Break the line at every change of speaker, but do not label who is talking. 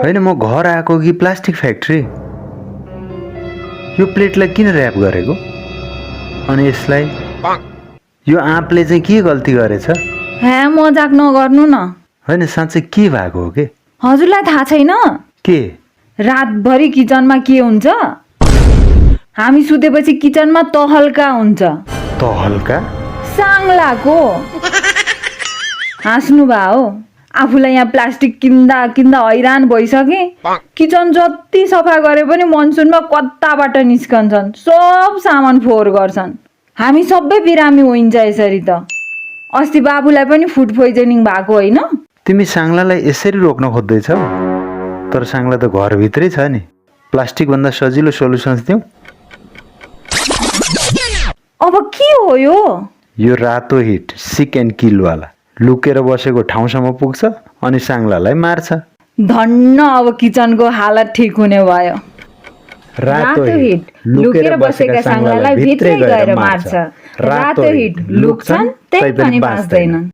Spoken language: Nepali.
होइन म घर आएको कि प्लास्टिक फ्याक्ट्री? यो प्लेटलाई किन ऱ्याप गरेको? अनि यसलाई यो आँपले चाहिँ के गल्ती गरेछ?
हाँ मजाक नगर्नु न।
होइन साँच्चै के भएको हो के?
हजुरलाई थाहा छैन?
के?
रातभरि किचनमा के हुन्छ? हामी सुतेपछि किचनमा तहल्का हुन्छ।
तहल्का?
साङ्लाको। हाँस्नु भयो? आफूलाई यहाँ प्लास्टिक किन्दा किन्दा हैरान भइसके। किचन जति सफा गरे पनि मनसुनमा कताबाट निस्कन्छन्, सब सामान फोहोर गर्छन्। हामी सबै बिरामी होइन्छ यसरी त। अस्ति बाबुलाई पनि फुड पोइजनिङ भएको होइन?
तिमी साङ्लालाई यसरी रोक्न खोज्दैछौ? तर साङ्ला त घरभित्रै छ नि। प्लास्टिक भन्दा सजिलो सोलुसन्स दिउँ?
अब के हो यो?
यो रातो हिट सिक एन्ड किल वाला लुकेर बसेको ठाउँसम्म पुग्छ अनि साङ्लालाई मार्छ।
धन्न अब किचनको हालत ठिक हुने भयो।
रातो हिट लुकेर बसेका साङ्लालाई भित्रै गएर मार्छ। रातो हिट लुक्छन् तै पनि बाँच्दैनन्।